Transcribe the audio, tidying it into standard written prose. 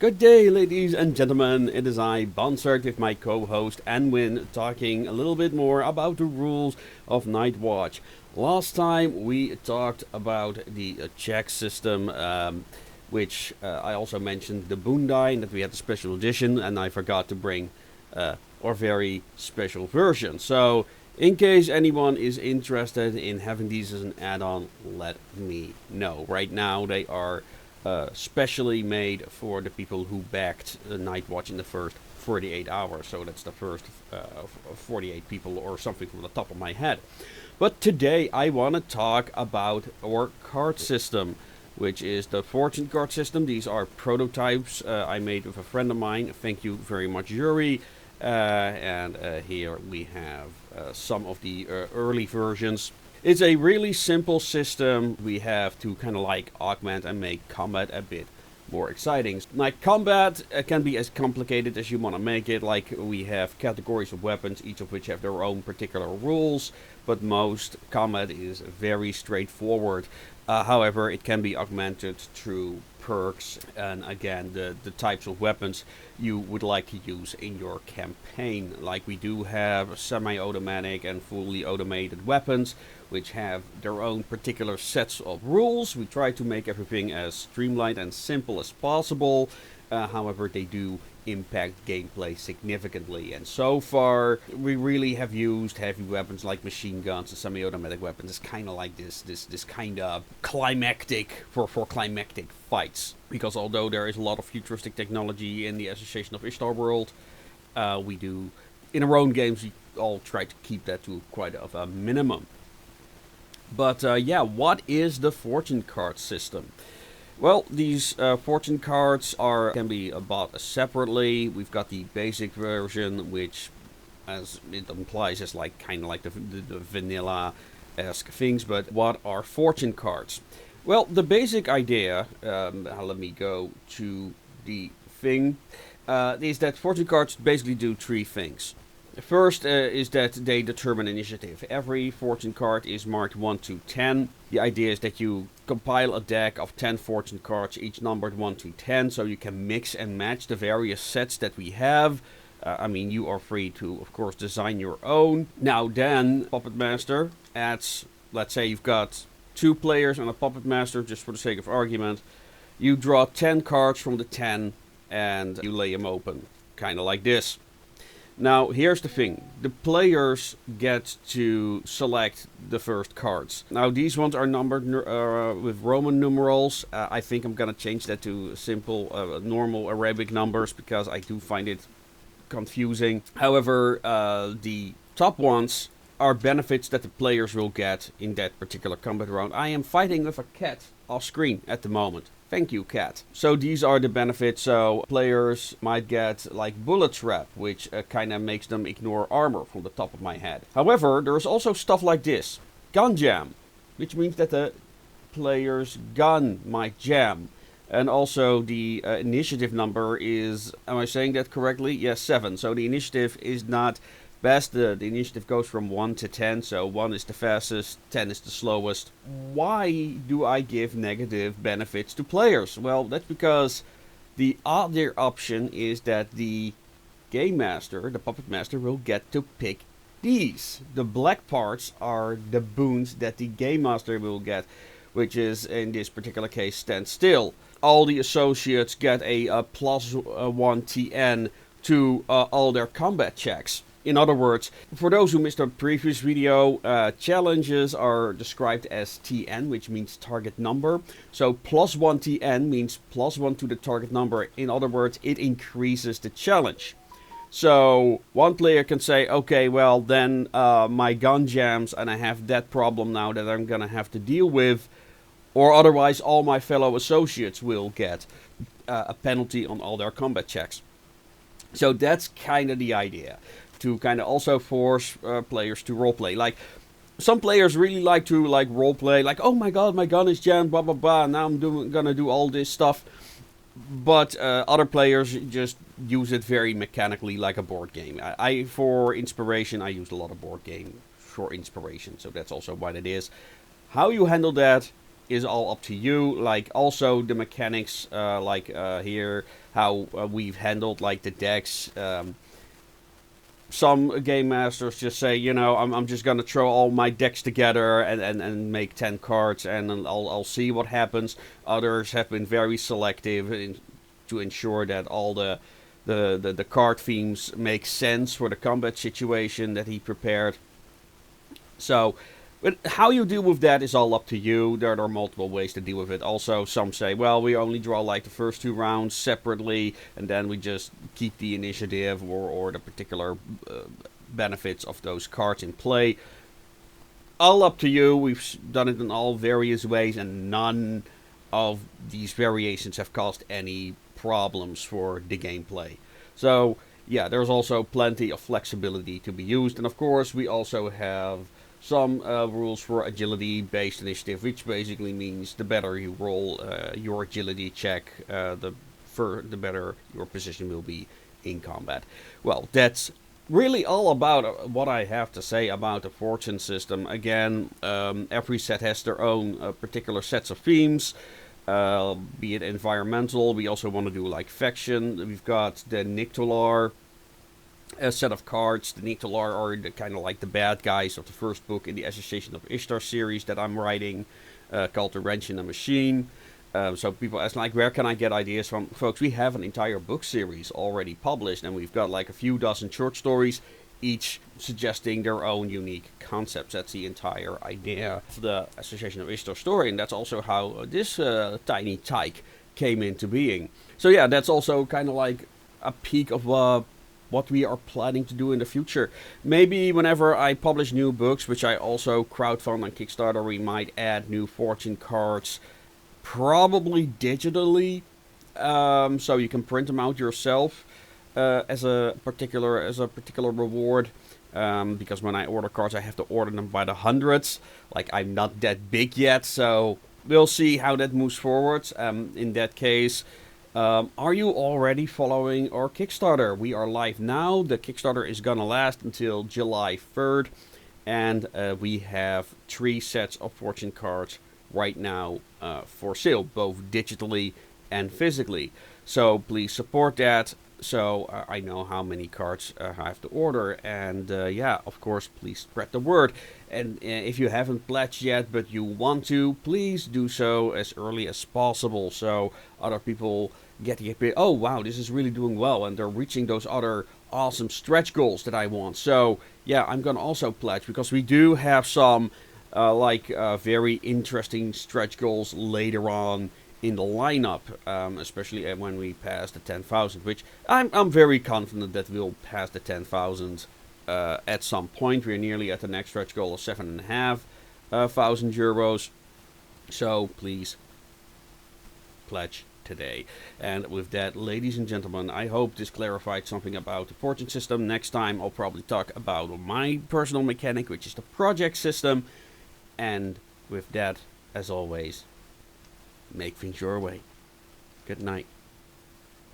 Good day, ladies and gentlemen. It is I, Bonsert, with my co-host Anwin, talking a little bit more about the rules of Nightwatch. Last time we talked about the check system, which I also mentioned the Boondai, and that we had a special edition, and I forgot to bring our very special version. So, in case anyone is interested in having these as an add-on, let me know. Right now they are specially made for the people who backed Nightwatch in the first 48 hours. So that's the first 48 people or something from the top of my head. But today I want to talk about our card system, which is the fortune card system. These are prototypes I made with a friend of mine. Thank you very much, Yuri. And here we have some of the early versions. It's a really simple system. We have to kind of like augment and make combat a bit more exciting. Like combat can be as complicated as you want to make it. Like we have categories of weapons, each of which have their own particular rules, but most combat is very straightforward. However, it can be augmented through perks and again the types of weapons you would like to use in your campaign. Like we do have semi-automatic and fully automated weapons which have their own particular sets of rules. We try to make everything as streamlined and simple as possible. However, they do impact gameplay significantly, and so far we really have used heavy weapons like machine guns and semi-automatic weapons. It's kind of like this kind of climactic for climactic fights, because although there is a lot of futuristic technology in the Association of Ishtar world, we do in our own games we all try to keep that to quite a minimum. But yeah, what is the fortune card system? Well, these fortune cards can be bought separately. We've got the basic version, which, as it implies, is like kind of like the vanilla-esque things. But what are fortune cards? Well, the basic idea, let me go to the thing, is that fortune cards basically do three things. First is that they determine initiative. Every fortune card is marked 1 to 10. The idea is that you compile a deck of 10 fortune cards, each numbered 1 to 10, so you can mix and match the various sets that we have. I mean, you are free to, of course, design your own. Now then, Puppet Master adds, let's say you've got 2 players and a Puppet Master, just for the sake of argument. You draw 10 cards from the 10 and you lay them open, kind of like this. Now, here's the thing. The players get to select the first cards. Now, these ones are numbered with Roman numerals. I think I'm going to change that to simple, normal Arabic numbers, because I do find it confusing. However, the top ones are benefits that the players will get in that particular combat round. I am fighting with a cat off screen at the moment. Thank you, cat. So these are the benefits. So players might get like bullet trap, which kind of makes them ignore armor from the top of my head. However, there's also stuff like this. Gun jam, which means that the player's gun might jam. And also the initiative number is, am I saying that correctly? Yes, 7. So the initiative is not best. The initiative goes from 1 to 10, so 1 is the fastest, 10 is the slowest. Why do I give negative benefits to players? Well, that's because the other option is that the Game Master, the Puppet Master, will get to pick these. The black parts are the boons that the Game Master will get, which is, in this particular case, stand still. All the associates get a plus 1 TN to all their combat checks. In other words, for those who missed our previous video, challenges are described as TN, which means target number. So plus 1 TN means plus 1 to the target number. In other words, it increases the challenge. So one player can say, okay, well then my gun jams and I have that problem now that I'm going to have to deal with. Or otherwise all my fellow associates will get a penalty on all their combat checks. So that's kind of the idea. To kind of also force players to roleplay. Like, some players really like to like roleplay, like, oh my god, my gun is jammed, blah blah blah, now I'm gonna do all this stuff. But other players just use it very mechanically, like a board game. For inspiration, I use a lot of board game for inspiration, so that's also what it is. How you handle that is all up to you. Like also the mechanics, here how we've handled like the decks. Some game masters just say, I'm just gonna throw all my decks together and make 10 cards and I'll see what happens. Others have been very selective to ensure that all the card themes make sense for the combat situation that he prepared. So, but how you deal with that is all up to you. There are multiple ways to deal with it. Also, some say, well, we only draw like the first 2 rounds separately, and then we just keep the initiative or the particular benefits of those cards in play. All up to you. We've done it in all various ways, and none of these variations have caused any problems for the gameplay. So, yeah, there's also plenty of flexibility to be used, and of course, we also have some rules for agility-based initiative, which basically means the better you roll your agility check, the better your position will be in combat. Well, that's really all about what I have to say about the fortune system. Again, every set has their own particular sets of themes, be it environmental. We also want to do like faction. We've got the Nictolar a set of cards. The Nightolar are kind of like the bad guys of the first book in the Association of Ishtar series that I'm writing, called The Wrench in the Machine. So people ask, like, where can I get ideas from? Folks, we have an entire book series already published, and we've got like a few dozen short stories, each suggesting their own unique concepts. That's the entire idea of the Association of Ishtar story, and that's also how this tiny tyke came into being. So yeah, that's also kind of like a peek of what we are planning to do in the future. Maybe whenever I publish new books, which I also crowdfund on Kickstarter, we might add new fortune cards, probably digitally, so you can print them out yourself as a particular reward. Because when I order cards, I have to order them by the hundreds. Like, I'm not that big yet, so we'll see how that moves forward. In that case, are you already following our Kickstarter? We are live now. The Kickstarter is gonna last until July 3rd, and we have 3 sets of fortune cards right now for sale, both digitally and physically. So please support that, so I know how many cards I have to order. And yeah, of course, please spread the word. And if you haven't pledged yet, but you want to, please do so as early as possible, so other people get the idea, oh wow, this is really doing well, and they're reaching those other awesome stretch goals that I want. So yeah, I'm gonna also pledge, because we do have some very interesting stretch goals later on in the lineup, especially when we pass the 10,000, which I'm very confident that we'll pass the 10,000 at some point. We're nearly at the next stretch goal of 7,500 euros. So please pledge today. And with that, ladies and gentlemen, I hope this clarified something about the fortune system. Next time I'll probably talk about my personal mechanic, which is the project system. And with that, as always, make things your way. Good night.